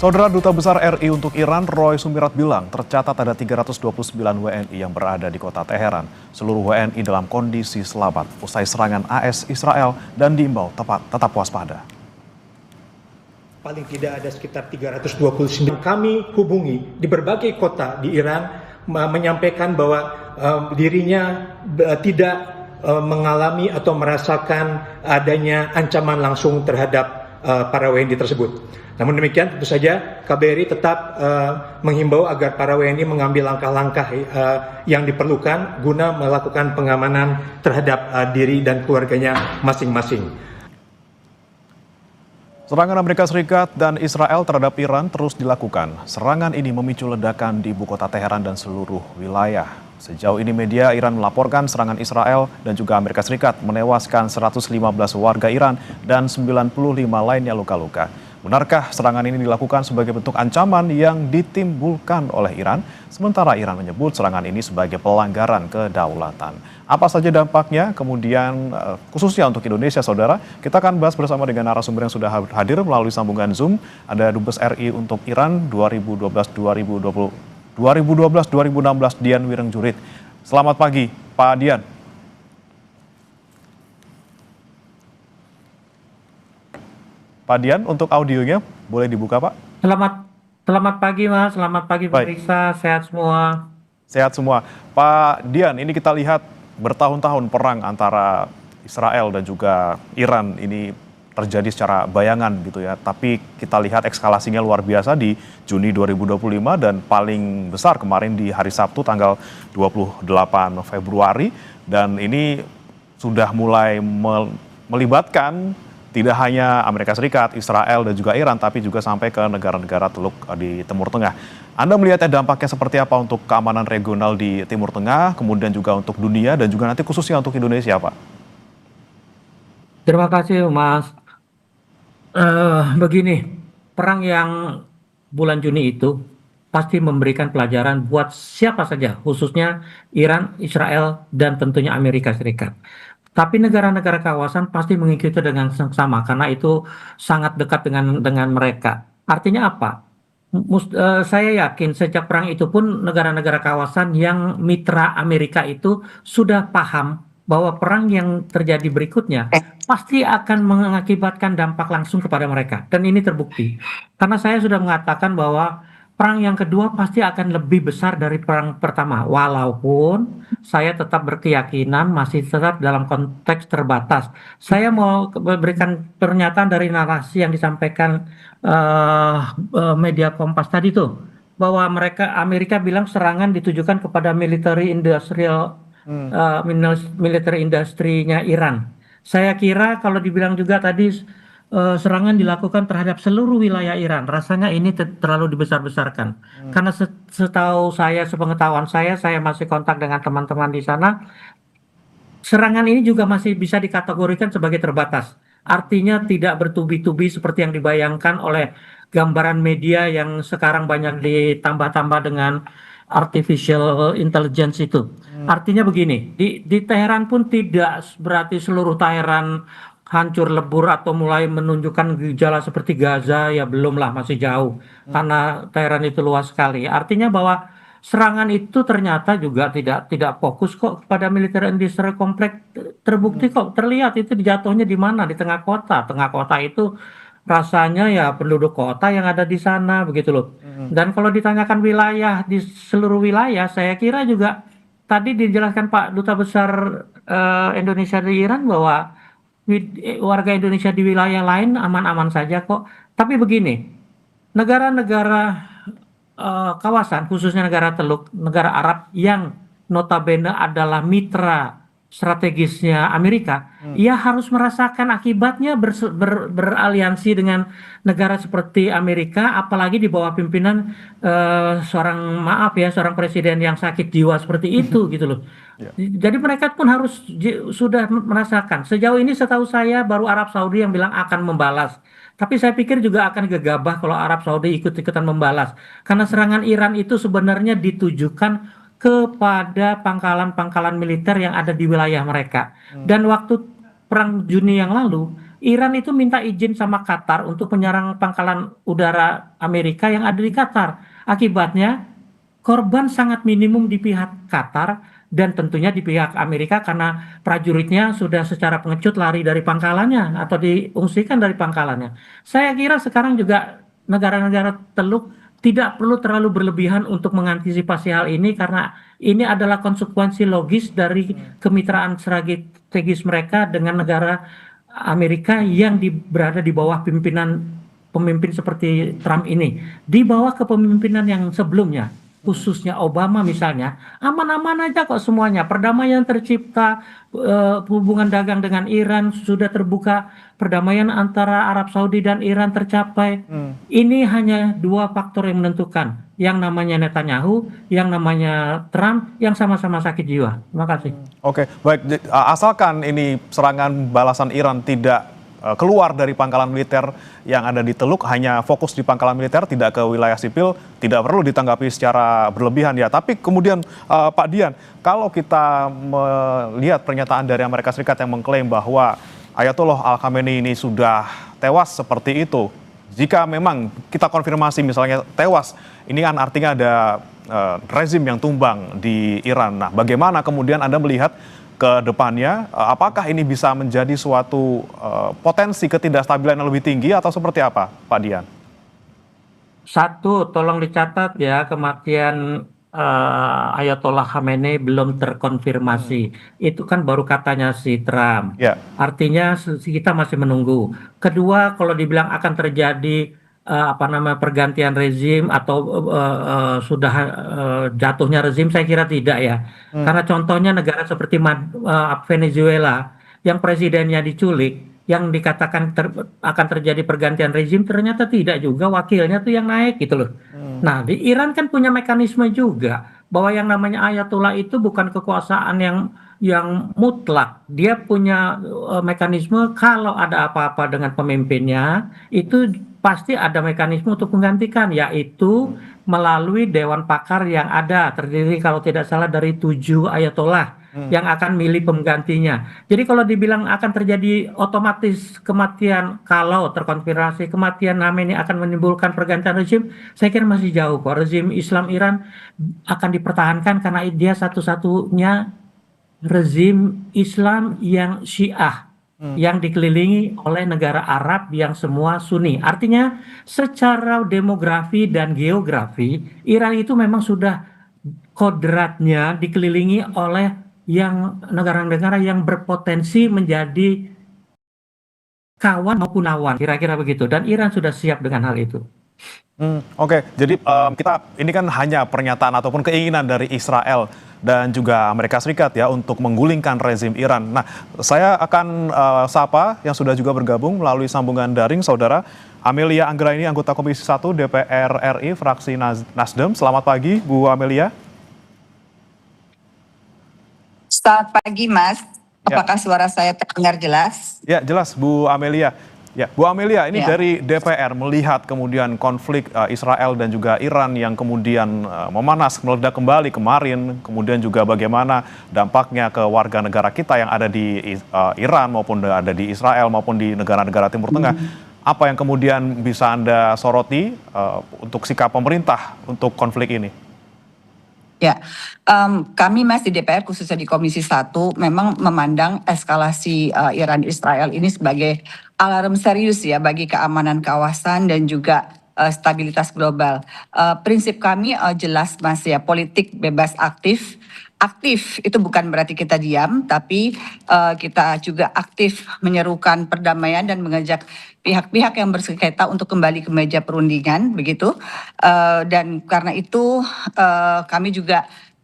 Saudara Duta Besar RI untuk Iran, Roy Sumirat bilang tercatat ada 329 WNI yang berada di kota Teheran. Seluruh WNI dalam kondisi selamat usai serangan AS Israel dan diimbau tetap waspada. Paling tidak ada sekitar 329 kami hubungi di berbagai kota di Iran menyampaikan bahwa dirinya tidak mengalami atau merasakan adanya ancaman langsung terhadap para WNI tersebut. Namun demikian tentu saja KBRI tetap menghimbau agar para WNI mengambil langkah-langkah yang diperlukan guna melakukan pengamanan terhadap diri dan keluarganya masing-masing. Serangan Amerika Serikat dan Israel terhadap Iran terus dilakukan. Serangan ini memicu ledakan di ibu kota Teheran dan seluruh wilayah. Sejauh ini media Iran melaporkan serangan Israel dan juga Amerika Serikat menewaskan 115 warga Iran dan 95 lainnya luka-luka. Benarkah serangan ini dilakukan sebagai bentuk ancaman yang ditimbulkan oleh Iran? Sementara Iran menyebut serangan ini sebagai pelanggaran kedaulatan. Apa saja dampaknya kemudian khususnya untuk Indonesia, saudara? Kita akan bahas bersama dengan narasumber yang sudah hadir melalui sambungan Zoom. Ada Dubes RI untuk Iran 2012-2016 Dian Wirengjurit. Selamat pagi, Pak Dian. Pak Dian, untuk audionya boleh dibuka, Pak? Selamat pagi, Mas. Selamat pagi pemirsa. Sehat semua. Sehat semua. Pak Dian, ini kita lihat bertahun-tahun perang antara Israel dan juga Iran ini terjadi secara bayangan gitu ya. Tapi kita lihat eskalasinya luar biasa di Juni 2025 dan paling besar kemarin di hari Sabtu tanggal 28 Februari. Dan ini sudah mulai melibatkan tidak hanya Amerika Serikat, Israel, dan juga Iran, tapi juga sampai ke negara-negara Teluk di Timur Tengah. Anda melihatnya dampaknya seperti apa untuk keamanan regional di Timur Tengah, kemudian juga untuk dunia, dan juga nanti khususnya untuk Indonesia, Pak? Terima kasih, Mas. Begini, perang yang bulan Juni itu pasti memberikan pelajaran buat siapa saja, khususnya Iran, Israel, dan tentunya Amerika Serikat. Tapi negara-negara kawasan pasti mengikuti dengan sama karena itu sangat dekat dengan mereka. Artinya apa? Saya yakin sejak perang itu pun negara-negara kawasan yang mitra Amerika itu sudah paham bahwa perang yang terjadi berikutnya pasti akan mengakibatkan dampak langsung kepada mereka. Dan ini terbukti. Karena saya sudah mengatakan bahwa perang yang kedua pasti akan lebih besar dari perang pertama. Walaupun saya tetap berkeyakinan masih tetap dalam konteks terbatas. Saya mau memberikan pernyataan dari narasi yang disampaikan media Kompas tadi tuh. Bahwa Amerika bilang serangan ditujukan kepada military industrinya Iran. Saya kira kalau dibilang juga tadi serangan dilakukan terhadap seluruh wilayah Iran. Rasanya ini terlalu dibesar-besarkan. Karena setahu saya, sepengetahuan saya masih kontak dengan teman-teman di sana. Serangan ini juga masih bisa dikategorikan sebagai terbatas. Artinya tidak bertubi-tubi seperti yang dibayangkan oleh gambaran media yang sekarang banyak ditambah-tambah dengan artificial intelligence itu. Artinya begini, di Teheran pun tidak berarti seluruh Teheran hancur lebur atau mulai menunjukkan gejala seperti Gaza, ya belum lah, masih jauh karena Teheran itu luas sekali. Artinya bahwa serangan itu ternyata juga tidak fokus kok kepada militer industrial kompleks. Terbukti kok, terlihat itu jatuhnya di mana, di tengah kota. Tengah kota itu rasanya ya penduduk kota yang ada di sana begitu loh. Dan kalau ditanyakan wilayah, di seluruh wilayah saya kira juga tadi dijelaskan Pak Duta Besar Indonesia di Iran bahwa warga Indonesia di wilayah lain aman-aman saja kok. Tapi begini, negara-negara kawasan, khususnya negara Teluk, negara Arab yang notabene adalah mitra strategisnya Amerika, ia harus merasakan akibatnya beraliansi dengan negara seperti Amerika, apalagi di bawah pimpinan seorang presiden yang sakit jiwa seperti itu gitu loh. Jadi mereka pun harus sudah merasakan. Sejauh ini setahu saya baru Arab Saudi yang bilang akan membalas. Tapi saya pikir juga akan gegabah kalau Arab Saudi ikut-ikutan membalas. Karena serangan Iran itu sebenarnya ditujukan kepada pangkalan-pangkalan militer yang ada di wilayah mereka. Dan waktu perang Juni yang lalu, Iran itu minta izin sama Qatar untuk menyerang pangkalan udara Amerika yang ada di Qatar. Akibatnya korban sangat minimum di pihak Qatar dan tentunya di pihak Amerika karena prajuritnya sudah secara pengecut lari dari pangkalannya atau diungsikan dari pangkalannya. Saya kira sekarang juga negara-negara Teluk tidak perlu terlalu berlebihan untuk mengantisipasi hal ini karena ini adalah konsekuensi logis dari kemitraan strategis mereka dengan negara Amerika yang berada di bawah pemimpin seperti Trump ini. Di bawah kepemimpinan yang sebelumnya, khususnya Obama misalnya, aman-aman aja kok semuanya. Perdamaian tercipta, hubungan dagang dengan Iran sudah terbuka, perdamaian antara Arab Saudi dan Iran tercapai. Ini hanya dua faktor yang menentukan, yang namanya Netanyahu, yang namanya Trump, yang sama-sama sakit jiwa. Terima kasih. Oke, baik. Asalkan ini serangan balasan Iran tidak keluar dari pangkalan militer yang ada di Teluk, hanya fokus di pangkalan militer, tidak ke wilayah sipil, tidak perlu ditanggapi secara berlebihan ya. Tapi kemudian Pak Dian, kalau kita melihat pernyataan dari Amerika Serikat yang mengklaim bahwa Ayatollah Al-Khamenei ini sudah tewas seperti itu, jika memang kita konfirmasi misalnya tewas, ini kan artinya ada rezim yang tumbang di Iran. Nah, bagaimana kemudian Anda melihat ke depannya, apakah ini bisa menjadi suatu potensi ketidakstabilan yang lebih tinggi atau seperti apa, Pak Dian? Satu, tolong dicatat ya, kematian Ayatollah Khamenei belum terkonfirmasi. Itu kan baru katanya si Trump. Ya. Artinya kita masih menunggu. Kedua, kalau dibilang akan terjadi pergantian rezim atau sudah jatuhnya rezim, saya kira tidak ya. Karena contohnya negara seperti Venezuela yang presidennya diculik, yang dikatakan akan terjadi pergantian rezim, ternyata tidak juga, wakilnya tuh yang naik gitu loh. Nah, di Iran kan punya mekanisme juga bahwa yang namanya Ayatollah itu bukan kekuasaan yang mutlak. Dia punya mekanisme kalau ada apa-apa dengan pemimpinnya, itu pasti ada mekanisme untuk menggantikan, yaitu melalui Dewan Pakar yang ada, terdiri kalau tidak salah dari 7 Ayatollah yang akan milih penggantinya. Jadi kalau dibilang akan terjadi otomatis kematian, kalau terkonfirmasi kematian Khamenei akan menimbulkan pergantian rezim, saya kira masih jauh kok. Rezim Islam Iran akan dipertahankan karena dia satu-satunya rezim Islam yang Syiah, yang dikelilingi oleh negara Arab yang semua Sunni. Artinya secara demografi dan geografi, Iran itu memang sudah kodratnya dikelilingi oleh yang negara-negara yang berpotensi menjadi kawan maupun lawan, kira-kira begitu. Dan Iran sudah siap dengan hal itu. Oke, jadi ini kan hanya pernyataan ataupun keinginan dari Israel dan juga Amerika Serikat ya untuk menggulingkan rezim Iran. Nah, saya akan sapa yang sudah juga bergabung melalui sambungan daring, Saudara Amelia Anggraini, anggota Komisi 1 DPR RI, fraksi Nasdem. Selamat pagi, Bu Amelia. Selamat pagi, Mas. Apakah suara saya terdengar jelas? Ya, jelas, Bu Amelia. Ya, Bu Amelia, ini Ya. dari DPR melihat kemudian konflik Israel dan juga Iran yang kemudian memanas, meledak kembali kemarin, kemudian juga bagaimana dampaknya ke warga negara kita yang ada di Iran maupun ada di Israel maupun di negara-negara Timur Tengah. Apa yang kemudian bisa Anda soroti untuk sikap pemerintah untuk konflik ini? Ya, kami Mas di DPR khususnya di Komisi 1 memang memandang eskalasi Iran Israel ini sebagai alarm serius ya bagi keamanan kawasan dan juga stabilitas global. Prinsip kami jelas Mas ya, politik bebas aktif. Aktif itu bukan berarti kita diam, tapi kita juga aktif menyerukan perdamaian dan mengajak pihak-pihak yang bersengketa untuk kembali ke meja perundingan, begitu. Dan karena itu kami juga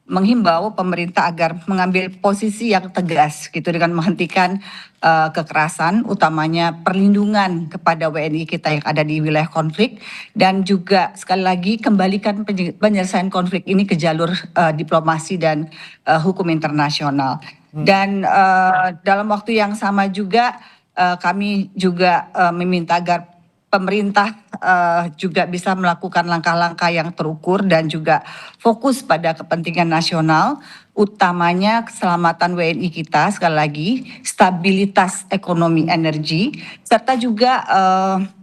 menghimbau pemerintah agar mengambil posisi yang tegas gitu dengan menghentikan kekerasan, utamanya perlindungan kepada WNI kita yang ada di wilayah konflik, dan juga sekali lagi kembalikan penyelesaian konflik ini ke jalur diplomasi dan hukum internasional. Dan dalam waktu yang sama juga kami juga meminta agar pemerintah juga bisa melakukan langkah-langkah yang terukur dan juga fokus pada kepentingan nasional utamanya keselamatan WNI kita, sekali lagi, stabilitas ekonomi energi, serta juga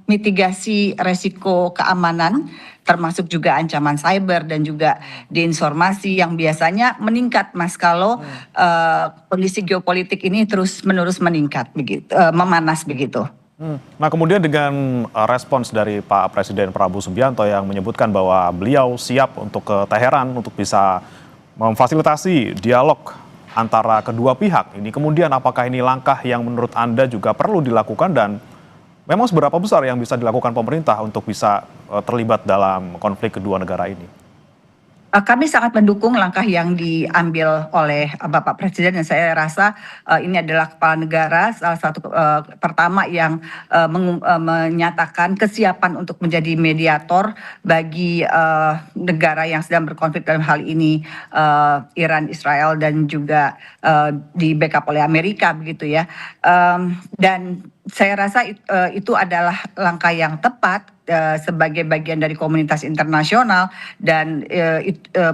mitigasi resiko keamanan, termasuk juga ancaman cyber dan juga disinformasi yang biasanya meningkat, Mas, kalau kondisi geopolitik ini terus-menerus meningkat, begitu, memanas begitu. Nah, kemudian dengan respons dari Pak Presiden Prabowo Subianto yang menyebutkan bahwa beliau siap untuk ke Teheran untuk bisa memfasilitasi dialog antara kedua pihak. Ini kemudian apakah ini langkah yang menurut Anda juga perlu dilakukan dan memang seberapa besar yang bisa dilakukan pemerintah untuk bisa terlibat dalam konflik kedua negara ini? Kami sangat mendukung langkah yang diambil oleh Bapak Presiden, dan saya rasa ini adalah kepala negara salah satu pertama yang menyatakan kesiapan untuk menjadi mediator bagi negara yang sedang berkonflik, dalam hal ini Iran, Israel, dan juga di backup oleh Amerika, begitu ya. Dan saya rasa itu adalah langkah yang tepat sebagai bagian dari komunitas internasional, dan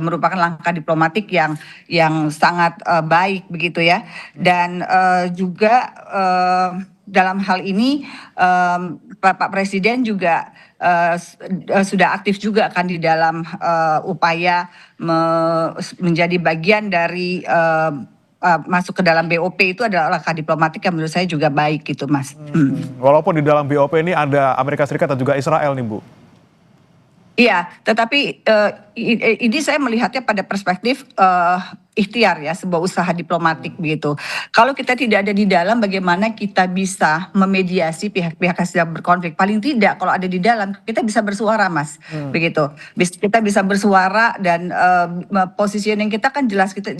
merupakan langkah diplomatik yang sangat baik, begitu ya. Dan juga dalam hal ini Bapak Presiden juga sudah aktif juga kan di dalam upaya menjadi bagian dari masuk ke dalam BOP. Itu adalah langkah diplomatik yang menurut saya juga baik gitu, Mas. Walaupun di dalam BOP ini ada Amerika Serikat dan juga Israel nih, Bu. Iya, tetapi ini saya melihatnya pada perspektif ikhtiar ya, sebuah usaha diplomatik begitu. Kalau kita tidak ada di dalam, bagaimana kita bisa memediasi pihak-pihak yang sedang berkonflik? Paling tidak kalau ada di dalam, kita bisa bersuara, Mas, begitu. Kita bisa bersuara, dan positioning kita kan jelas. Kita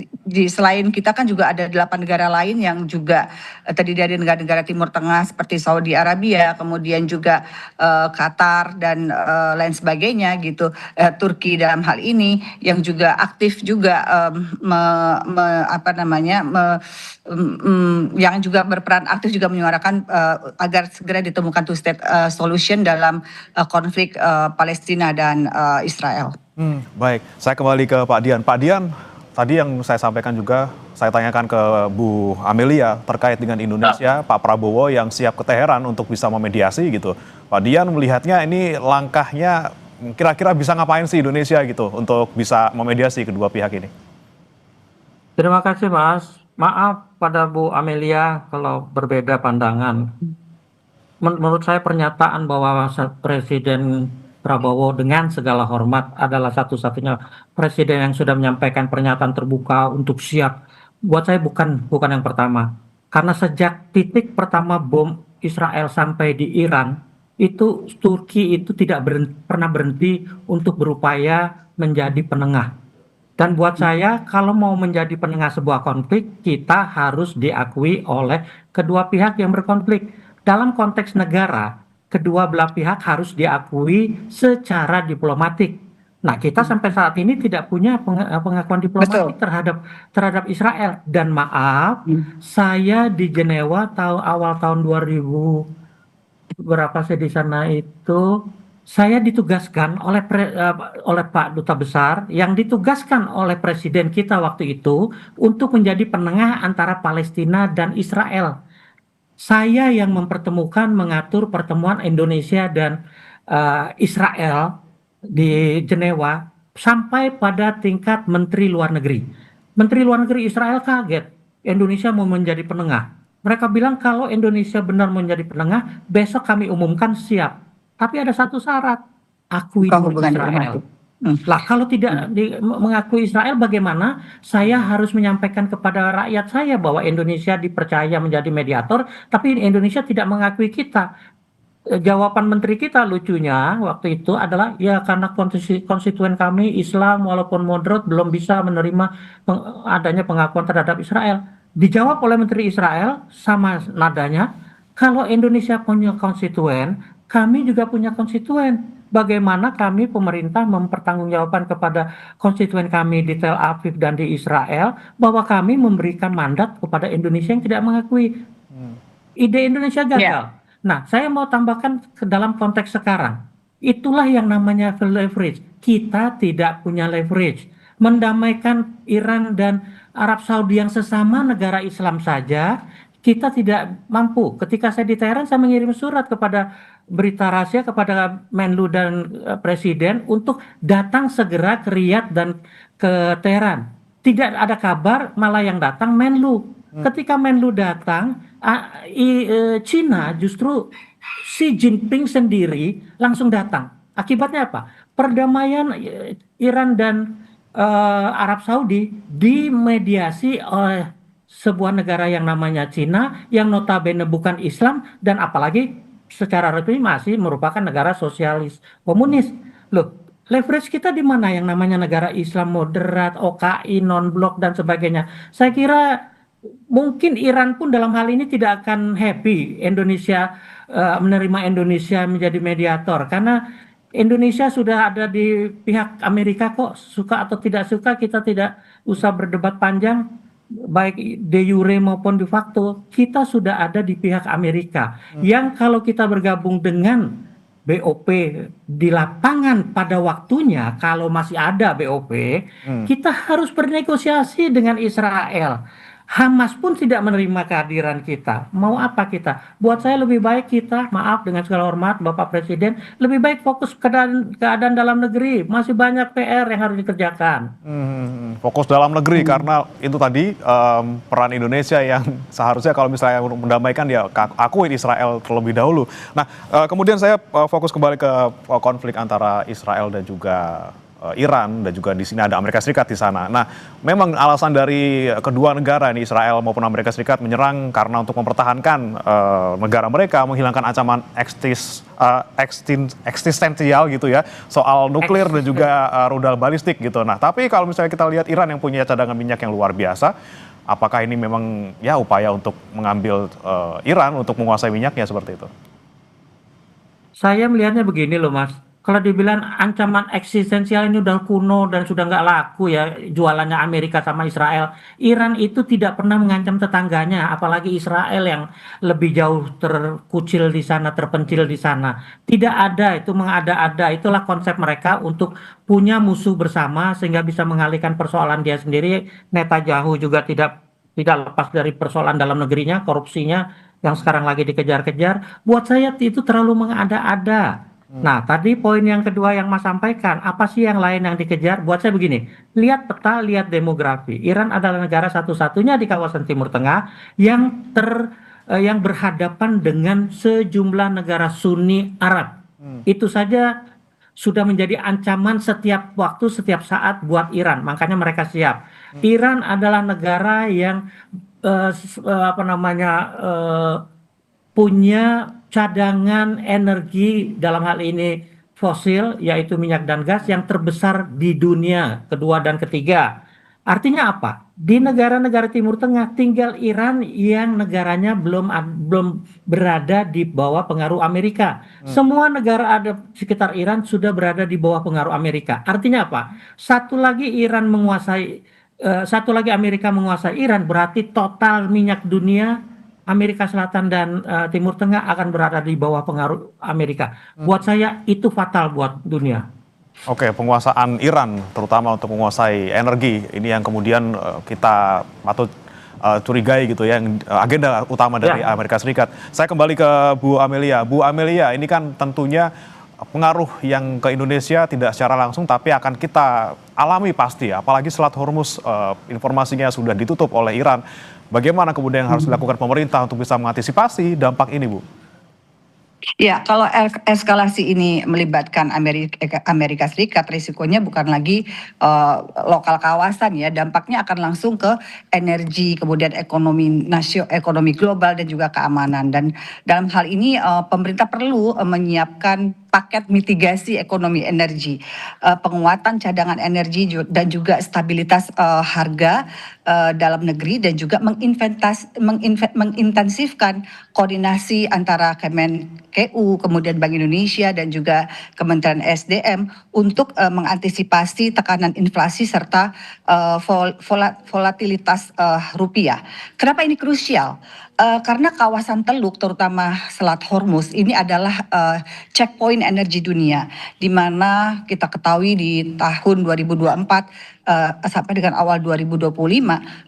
selain kita kan juga ada 8 negara lain yang juga terdiri dari negara-negara Timur Tengah seperti Saudi Arabia, kemudian juga Qatar dan lain sebagainya gitu. Turki dalam hal ini yang juga aktif juga yang juga berperan aktif juga menyuarakan agar segera ditemukan two state solution dalam konflik Palestina dan Israel. Baik, saya kembali ke Pak Dian. Pak Dian, tadi yang saya sampaikan juga, saya tanyakan ke Bu Amelia terkait dengan Indonesia, Pak Prabowo yang siap ke Teheran untuk bisa memediasi gitu. Pak Dian melihatnya ini langkahnya kira-kira bisa ngapain sih Indonesia gitu untuk bisa memediasi kedua pihak ini? Terima kasih, Mas. Maaf pada Bu Amelia kalau berbeda pandangan. Menurut saya pernyataan bahwa Presiden Prabowo dengan segala hormat adalah satu-satunya presiden yang sudah menyampaikan pernyataan terbuka untuk siap. Buat saya bukan yang pertama. Karena sejak titik pertama bom Israel sampai di Iran, itu Turki itu tidak pernah berhenti untuk berupaya menjadi penengah. Dan buat saya, kalau mau menjadi penengah sebuah konflik, kita harus diakui oleh kedua pihak yang berkonflik. Dalam konteks negara, kedua belah pihak harus diakui secara diplomatik. Nah, kita sampai saat ini tidak punya pengakuan diplomatik terhadap Israel. Dan maaf, saya di Jenewa awal tahun 2000 berapa saya di sana itu, saya ditugaskan oleh Pak Duta Besar yang ditugaskan oleh Presiden kita waktu itu untuk menjadi penengah antara Palestina dan Israel. Saya yang mengatur pertemuan Indonesia dan Israel di Jenewa sampai pada tingkat Menteri Luar Negeri. Menteri Luar Negeri Israel kaget Indonesia mau menjadi penengah. Mereka bilang kalau Indonesia benar menjadi penengah, besok kami umumkan siap. Tapi ada satu syarat, akui dulu Israel. Lah kalau tidak mengakui Israel, bagaimana saya harus menyampaikan kepada rakyat saya bahwa Indonesia dipercaya menjadi mediator, tapi Indonesia tidak mengakui kita. Jawaban menteri kita lucunya waktu itu adalah, ya karena konstituen kami Islam walaupun moderat belum bisa menerima adanya pengakuan terhadap Israel. Dijawab oleh Menteri Israel sama nadanya, kalau Indonesia punya konstituen, kami juga punya konstituen. Bagaimana kami pemerintah mempertanggungjawabkan kepada konstituen kami di Tel Aviv dan di Israel bahwa kami memberikan mandat kepada Indonesia yang tidak mengakui. Ide Indonesia gagal. Nah, saya mau tambahkan ke dalam konteks sekarang. Itulah yang namanya leverage. Kita tidak punya leverage. Mendamaikan Iran dan Arab Saudi yang sesama negara Islam saja kita tidak mampu. Ketika saya di Teheran, saya mengirim surat kepada Berita Rahasia, kepada Menlu dan Presiden untuk datang segera ke Riyadh dan ke Teheran. Tidak ada kabar, malah yang datang Menlu. Ketika Menlu datang, Cina justru Xi Jinping sendiri langsung datang. Akibatnya apa? Perdamaian Iran dan Arab Saudi dimediasi oleh sebuah negara yang namanya Cina, yang notabene bukan Islam dan apalagi secara resmi masih merupakan negara sosialis komunis. Loh, leverage kita di mana yang namanya negara Islam moderat, OKI, non-blok dan sebagainya. Saya kira mungkin Iran pun dalam hal ini tidak akan happy Indonesia menerima Indonesia menjadi mediator, karena Indonesia sudah ada di pihak Amerika kok, suka atau tidak suka kita tidak usah berdebat panjang, baik de jure maupun de facto kita sudah ada di pihak Amerika. Yang kalau kita bergabung dengan BOP di lapangan pada waktunya, kalau masih ada BOP, kita harus bernegosiasi dengan Israel. Hamas pun tidak menerima kehadiran kita. Mau apa kita? Buat saya lebih baik kita, maaf dengan segala hormat Bapak Presiden, lebih baik fokus keadaan dalam negeri. Masih banyak PR yang harus dikerjakan. Fokus dalam negeri karena itu tadi peran Indonesia yang seharusnya kalau misalnya mendamaikan ya akuin Israel terlebih dahulu. Nah, kemudian saya fokus kembali ke konflik antara Israel dan juga Iran, dan juga di sini ada Amerika Serikat di sana. Nah, memang alasan dari kedua negara ini, Israel maupun Amerika Serikat, menyerang karena untuk mempertahankan negara mereka, menghilangkan ancaman eksistensial gitu ya, soal nuklir dan juga rudal balistik gitu. Nah, tapi kalau misalnya kita lihat Iran yang punya cadangan minyak yang luar biasa, apakah ini memang ya upaya untuk mengambil Iran untuk menguasai minyaknya seperti itu? Saya melihatnya begini loh Mas, kalau dibilang ancaman eksistensial ini udah kuno dan sudah nggak laku ya jualannya Amerika sama Israel. Iran itu tidak pernah mengancam tetangganya, apalagi Israel yang lebih jauh terkucil di sana, terpencil di sana. Tidak ada, itu mengada-ada. Itulah konsep mereka untuk punya musuh bersama sehingga bisa mengalihkan persoalan dia sendiri. Netanyahu juga tidak lepas dari persoalan dalam negerinya, korupsinya yang sekarang lagi dikejar-kejar. Buat saya itu terlalu mengada-ada. Nah, tadi poin yang kedua yang Mas sampaikan, apa sih yang lain yang dikejar? Buat saya begini, lihat peta, lihat demografi. Iran adalah negara satu-satunya di kawasan Timur Tengah yang yang berhadapan dengan sejumlah negara Sunni Arab. Itu saja sudah menjadi ancaman setiap waktu, setiap saat buat Iran. Makanya mereka siap. Iran adalah negara yang punya cadangan energi dalam hal ini fosil, yaitu minyak dan gas yang terbesar di dunia, kedua dan ketiga. Artinya apa? Di negara-negara Timur Tengah tinggal Iran yang negaranya belum berada di bawah pengaruh Amerika. Semua negara ada sekitar Iran sudah berada di bawah pengaruh Amerika. Artinya apa? Satu lagi Amerika menguasai Iran, berarti total minyak dunia Amerika Selatan dan Timur Tengah akan berada di bawah pengaruh Amerika. Buat saya itu fatal buat dunia. Oke, penguasaan Iran terutama untuk menguasai energi ini yang kemudian kita patut curigai gitu ya, yang agenda utama dari Amerika Serikat. Saya kembali ke Bu Amelia. Bu Amelia, ini kan tentunya pengaruh yang ke Indonesia tidak secara langsung tapi akan kita alami pasti, apalagi Selat Hormuz informasinya sudah ditutup oleh Iran. Bagaimana kemudian yang harus dilakukan pemerintah untuk bisa mengantisipasi dampak ini, Bu? Ya, kalau eskalasi ini melibatkan Amerika Serikat, risikonya bukan lagi lokal kawasan ya, dampaknya akan langsung ke energi, kemudian ekonomi global dan juga keamanan. Dan dalam hal ini pemerintah perlu menyiapkan paket mitigasi ekonomi energi, penguatan cadangan energi dan juga stabilitas harga dalam negeri, dan juga mengintensifkan koordinasi antara Kemenkeu, kemudian Bank Indonesia dan juga Kementerian SDM untuk mengantisipasi tekanan inflasi serta volatilitas rupiah. Kenapa ini krusial? Karena kawasan Teluk terutama Selat Hormuz ini adalah checkpoint energi dunia, di mana kita ketahui di tahun 2024 sampai dengan awal 2025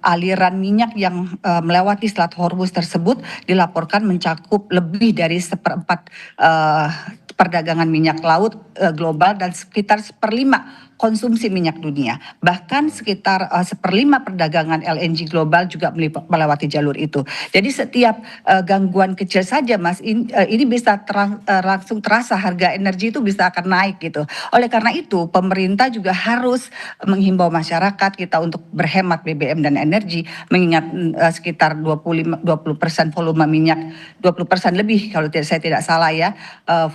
aliran minyak yang melewati Selat Hormuz tersebut dilaporkan mencakup lebih dari seperempat perdagangan minyak laut global dan sekitar seperlima konsumsi minyak dunia. Bahkan sekitar seperlima perdagangan LNG global juga melewati jalur itu. Jadi setiap gangguan kecil saja Mas, ini bisa langsung terasa harga energi itu bisa akan naik gitu. Oleh karena itu pemerintah juga harus menghimbau masyarakat kita untuk berhemat BBM dan energi, mengingat sekitar 20% volume minyak, 20% lebih kalau saya tidak salah ya,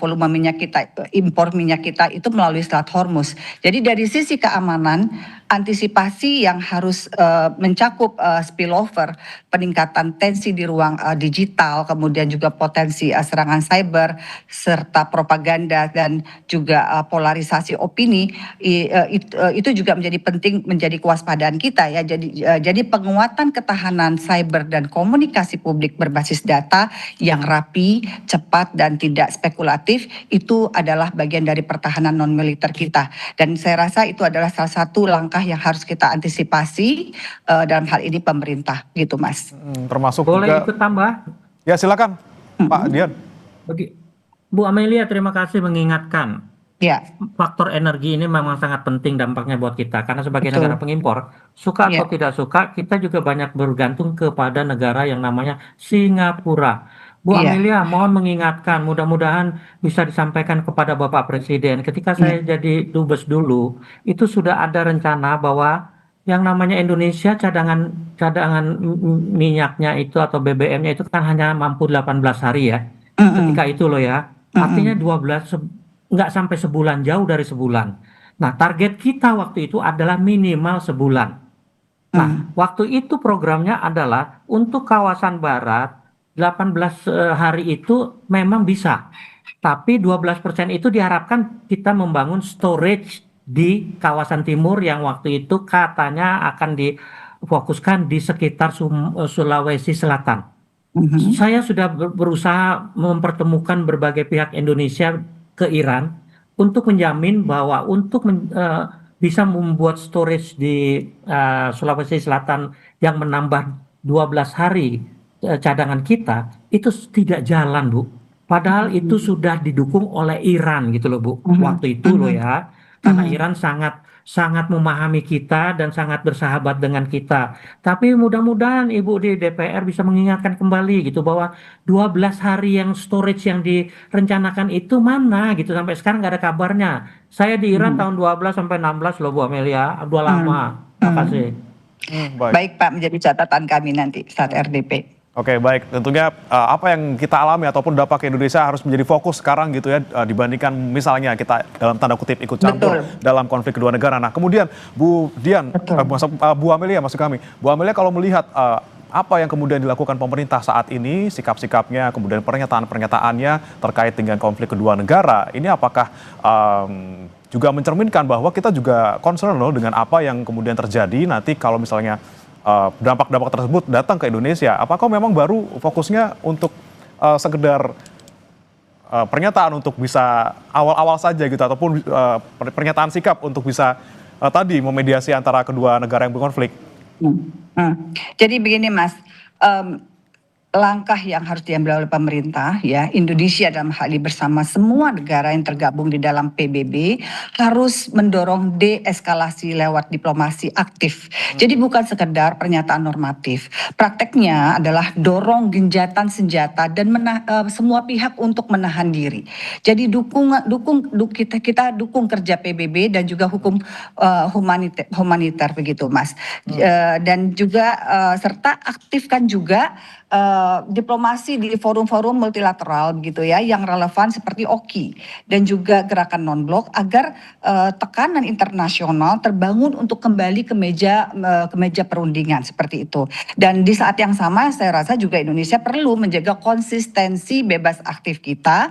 volume minyak kita, impor minyak kita itu melalui Selat Hormuz. Jadi dari sisi keamanan, antisipasi yang harus mencakup spillover, peningkatan tensi di ruang digital, kemudian juga potensi serangan cyber, serta propaganda dan juga polarisasi opini, itu juga menjadi penting, menjadi kewaspadaan kita ya. Jadi penguatan ketahanan cyber dan komunikasi publik berbasis data yang rapi, cepat dan tidak spekulatif itu adalah bagian dari pertahanan non militer kita. Dan saya rasa itu adalah salah satu langkah yang harus kita antisipasi dalam hal ini pemerintah gitu Mas. Termasuk Boleh juga. ikut tambah? Ya silakan Pak Dian. Bu Amelia, terima kasih mengingatkan. Ya, Faktor energi ini memang sangat penting dampaknya buat kita. Karena sebagai betul. negara pengimpor, suka atau Ya. tidak suka, kita juga banyak bergantung kepada negara yang namanya Singapura. Bu Iya, Amelia, mohon mengingatkan, mudah-mudahan bisa disampaikan kepada Bapak Presiden. Ketika saya iya. jadi dubes dulu, itu sudah ada rencana bahwa yang namanya Indonesia cadangan cadangan minyaknya itu atau BBM-nya itu kan hanya mampu 18 hari ya. Ketika Mm-mm. itu loh ya. Artinya Mm-mm. 12 nggak sampai sebulan, jauh dari sebulan. Nah, target kita waktu itu adalah minimal sebulan. Nah, Mm. waktu itu programnya adalah untuk kawasan barat 18 hari itu memang bisa. Tapi 12% itu diharapkan kita membangun storage di kawasan timur yang waktu itu katanya akan difokuskan di sekitar Sulawesi Selatan. Mhm. Saya sudah berusaha mempertemukan berbagai pihak Indonesia ke Iran untuk menjamin bahwa untuk bisa membuat storage di Sulawesi Selatan yang menambah 12 hari cadangan kita itu tidak jalan, Bu. Padahal itu Mhm. sudah didukung oleh Iran gitu loh, Bu. Mhm. Waktu itu loh Mhm. ya. Karena Mhm. Iran sangat sangat memahami kita dan sangat bersahabat dengan kita. Tapi mudah-mudahan Ibu di DPR bisa mengingatkan kembali gitu bahwa 12 hari yang storage yang direncanakan itu mana gitu sampai sekarang nggak ada kabarnya. Saya di Iran Mhm. tahun 12 sampai 16 loh Bu Amelia, udah Mhm. lama. Mhm. Makasih. Baik. Baik Pak, menjadi catatan kami nanti saat RDP. Oke, baik. Tentunya apa yang kita alami ataupun dampak ke Indonesia harus menjadi fokus sekarang gitu ya, dibandingkan misalnya kita dalam tanda kutip ikut campur Betul. dalam konflik kedua negara. Nah, kemudian Bu Dian, Betul. Bu Amelia maksud kami, Bu Amelia kalau melihat apa yang kemudian dilakukan pemerintah saat ini, sikap-sikapnya, kemudian pernyataan-pernyataannya terkait dengan konflik kedua negara, ini apakah juga mencerminkan bahwa kita juga concern loh dengan apa yang kemudian terjadi nanti kalau misalnya dampak-dampak tersebut datang ke Indonesia, apakah memang baru fokusnya untuk sekedar pernyataan untuk bisa awal-awal saja gitu, ataupun pernyataan sikap untuk bisa tadi memediasi antara kedua negara yang berkonflik? Jadi begini Mas, langkah yang harus diambil oleh pemerintah ya, Indonesia dalam hal ini bersama semua negara yang tergabung di dalam PBB harus mendorong deeskalasi lewat diplomasi aktif. Jadi bukan sekedar pernyataan normatif. Prakteknya adalah dorong genjatan senjata dan semua pihak untuk menahan diri. Jadi kita dukung kerja PBB dan juga hukum humaniter begitu Mas. Dan juga serta aktifkan juga diplomasi di forum-forum multilateral begitu ya yang relevan seperti OKI dan juga gerakan non-blok agar tekanan internasional terbangun untuk kembali ke meja perundingan seperti itu. Dan di saat yang sama saya rasa juga Indonesia perlu menjaga konsistensi bebas aktif kita.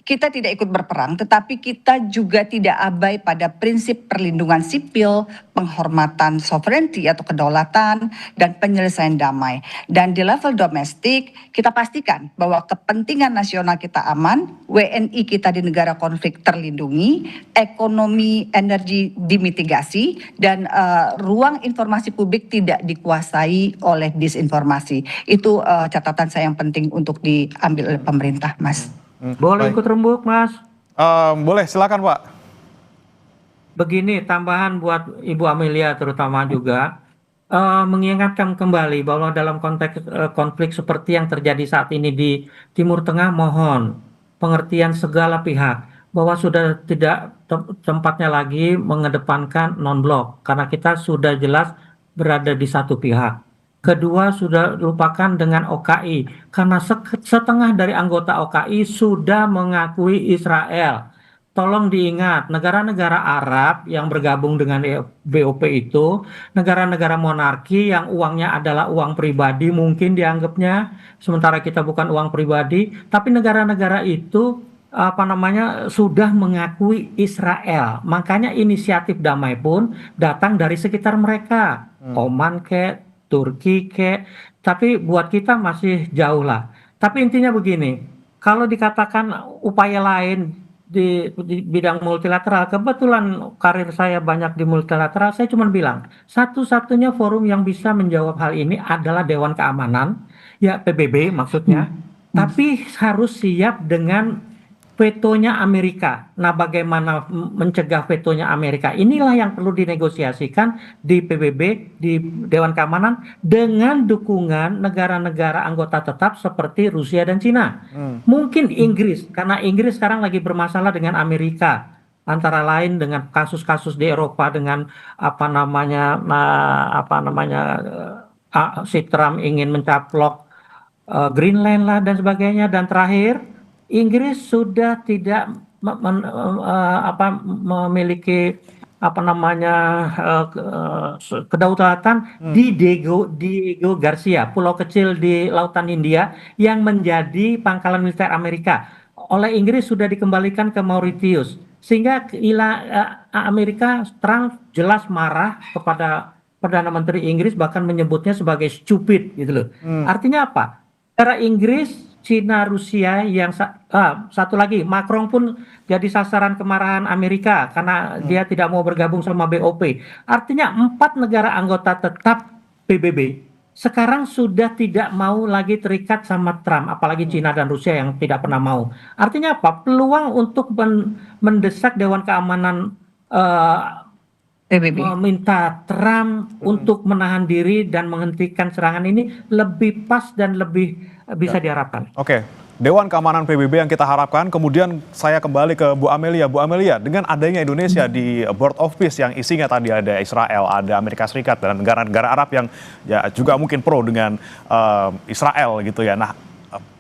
kita tidak ikut berperang, tetapi kita juga tidak abai pada prinsip perlindungan sipil, penghormatan sovereignty atau kedaulatan, dan penyelesaian damai. Dan di level domestik, kita pastikan bahwa kepentingan nasional kita aman, WNI kita di negara konflik terlindungi, ekonomi energi dimitigasi, dan ruang informasi publik tidak dikuasai oleh disinformasi. Itu catatan saya yang penting untuk diambil oleh pemerintah, Mas. Boleh ikut rembuk, Mas? Boleh, silakan Pak. Begini, tambahan buat Ibu Amelia terutama juga, mengingatkan kembali bahwa dalam konteks konflik seperti yang terjadi saat ini di Timur Tengah, mohon pengertian segala pihak bahwa sudah tidak tempatnya lagi mengedepankan non-blok, karena kita sudah jelas berada di satu pihak. Kedua, sudah lupakan dengan OKI, karena setengah dari anggota OKI sudah mengakui Israel. Tolong diingat, negara-negara Arab yang bergabung dengan BOP itu, negara-negara monarki yang uangnya adalah uang pribadi mungkin dianggapnya, sementara kita bukan uang pribadi, tapi negara-negara itu sudah mengakui Israel. Makanya inisiatif damai pun datang dari sekitar mereka, Oman kek, Turki kek, tapi buat kita masih jauh lah. Tapi intinya begini, kalau dikatakan upaya lain di bidang multilateral, kebetulan karir saya banyak di multilateral, saya cuma bilang, satu-satunya forum yang bisa menjawab hal ini adalah Dewan Keamanan, ya PBB maksudnya, tapi harus siap dengan vetonya Amerika. Nah, bagaimana mencegah vetonya Amerika? Inilah yang perlu dinegosiasikan di PBB, di Dewan Keamanan, dengan dukungan negara-negara anggota tetap seperti Rusia dan Cina. Mungkin Inggris, karena Inggris sekarang lagi bermasalah dengan Amerika, antara lain dengan kasus-kasus di Eropa dengan si Trump ingin mencaplok Greenland lah dan sebagainya. Dan terakhir, Inggris sudah tidak memiliki kedaulatan di Diego Garcia, pulau kecil di Lautan Hindia yang menjadi pangkalan militer Amerika. Oleh Inggris sudah dikembalikan ke Mauritius, sehingga Amerika terang jelas marah kepada Perdana Menteri Inggris, bahkan menyebutnya sebagai stupid gitu loh. Artinya apa? Negara Inggris, Cina, Rusia, yang satu lagi, Macron pun jadi sasaran kemarahan Amerika karena dia tidak mau bergabung sama BOP. Artinya 4 negara anggota tetap PBB sekarang sudah tidak mau lagi terikat sama Trump, apalagi Cina dan Rusia yang tidak pernah mau. Artinya apa? Peluang untuk mendesak Dewan Keamanan PBB. meminta Trump untuk menahan diri dan menghentikan serangan ini lebih pas dan lebih bisa diharapkan. Oke, Dewan Keamanan PBB yang kita harapkan. Kemudian saya kembali ke Bu Amelia. Bu Amelia, dengan adanya Indonesia di Board of Peace yang isinya tadi ada Israel, ada Amerika Serikat, dan negara-negara Arab yang ya juga mungkin pro dengan Israel gitu ya. Nah,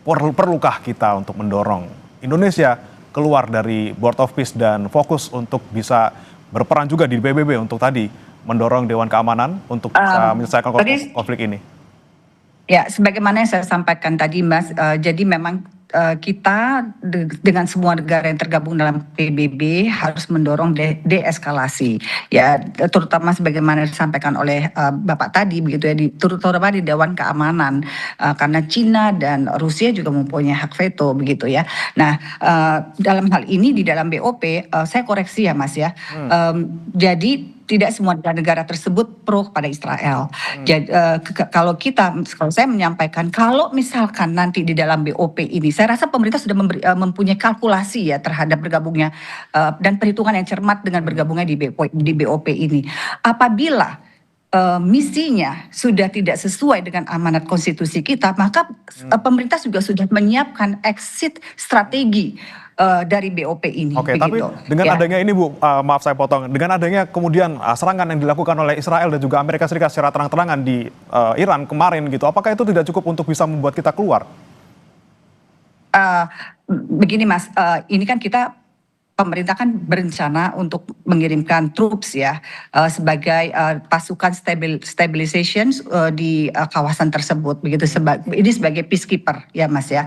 perlukah kita untuk mendorong Indonesia keluar dari Board of Peace dan fokus untuk bisa berperan juga di PBB untuk tadi mendorong Dewan Keamanan untuk bisa menyelesaikan konflik ini? Ya, sebagaimana yang saya sampaikan tadi, Mas, jadi memang kita dengan semua negara yang tergabung dalam PBB harus mendorong deeskalasi, ya, terutama sebagaimana disampaikan oleh Bapak tadi, begitu ya, terutama di Dewan Keamanan, karena Cina dan Rusia juga mempunyai hak veto, begitu ya. Nah, dalam hal ini di dalam BOP, saya koreksi ya, Mas ya, jadi tidak semua negara tersebut pro kepada Israel. Jadi, kalau saya menyampaikan, kalau misalkan nanti di dalam BOP ini, saya rasa pemerintah sudah mempunyai kalkulasi ya terhadap bergabungnya dan perhitungan yang cermat dengan bergabungnya di BOP ini. Apabila misinya sudah tidak sesuai dengan amanat konstitusi kita, maka pemerintah juga sudah menyiapkan exit strategi dari BOP ini. Oke, tapi dengan adanya ini Bu, maaf saya potong, dengan adanya kemudian serangan yang dilakukan oleh Israel dan juga Amerika Serikat secara terang-terangan di Iran kemarin gitu, apakah itu tidak cukup untuk bisa membuat kita keluar? Begini Mas, ini kan pemerintah kan berencana untuk mengirimkan troops ya sebagai pasukan stabilization di kawasan tersebut, begitu, ini sebagai peacekeeper ya Mas ya.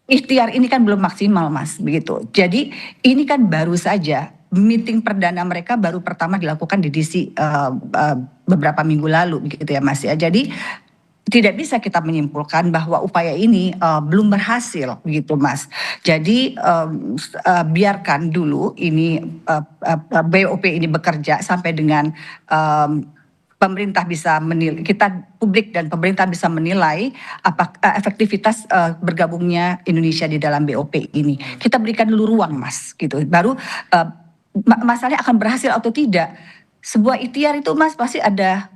ikhtiar ini kan belum maksimal, Mas, begitu. Jadi ini kan baru saja meeting perdana mereka baru pertama dilakukan di DC beberapa minggu lalu, begitu ya, Mas ya. Jadi tidak bisa kita menyimpulkan bahwa upaya ini belum berhasil, begitu, Mas. Jadi biarkan dulu ini BOP ini bekerja sampai dengan pemerintah bisa menilai, kita publik dan pemerintah bisa menilai efektivitas bergabungnya Indonesia di dalam BOP ini. Kita berikan dulu ruang, Mas, gitu. Baru masalahnya akan berhasil atau tidak. Sebuah ikhtiar itu, Mas, pasti ada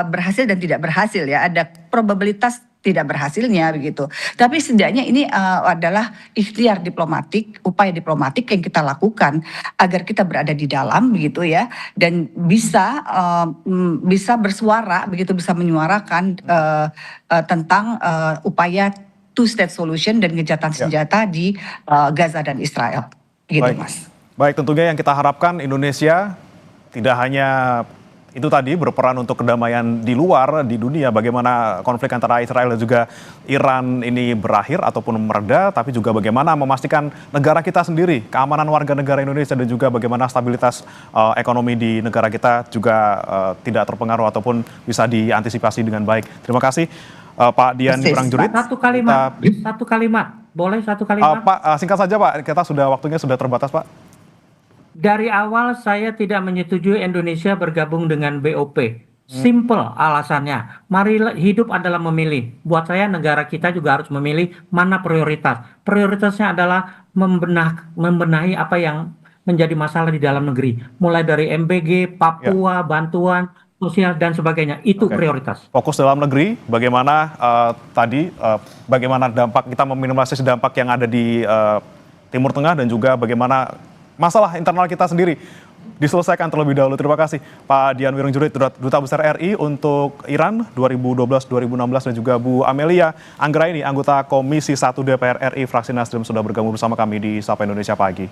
berhasil dan tidak berhasil ya. Ada probabilitas tidak berhasilnya begitu. Tapi setidaknya ini adalah ikhtiar diplomatik, upaya diplomatik yang kita lakukan agar kita berada di dalam begitu ya, dan bisa bersuara begitu, bisa menyuarakan tentang upaya two state solution dan gencatan senjata di Gaza dan Israel. Gitu, Baik. Mas. Baik, tentunya yang kita harapkan Indonesia tidak hanya itu tadi berperan untuk kedamaian di luar, di dunia, bagaimana konflik antara Israel dan juga Iran ini berakhir ataupun mereda, tapi juga bagaimana memastikan negara kita sendiri, keamanan warga negara Indonesia dan juga bagaimana stabilitas ekonomi di negara kita juga tidak terpengaruh ataupun bisa diantisipasi dengan baik. Terima kasih Pak Dian Wirangjurith. Satu kalimat, boleh satu kalimat? Pak, singkat saja Pak, waktunya sudah terbatas Pak. Dari awal saya tidak menyetujui Indonesia bergabung dengan BOP. Simple alasannya. Mari hidup adalah memilih. Buat saya negara kita juga harus memilih mana prioritas. Prioritasnya adalah membenahi apa yang menjadi masalah di dalam negeri. Mulai dari MBG, Papua, bantuan sosial dan sebagainya. Itu prioritas. Fokus dalam negeri, bagaimana bagaimana dampak kita meminimalisasi dampak yang ada di Timur Tengah dan juga bagaimana masalah internal kita sendiri diselesaikan terlebih dahulu. Terima kasih Pak Dian Wirangjurith, Duta Besar RI untuk Iran 2012-2016 dan juga Bu Amelia Anggraini, anggota Komisi 1 DPR RI fraksi Nasdem sudah bergabung bersama kami di Sapa Indonesia Pagi.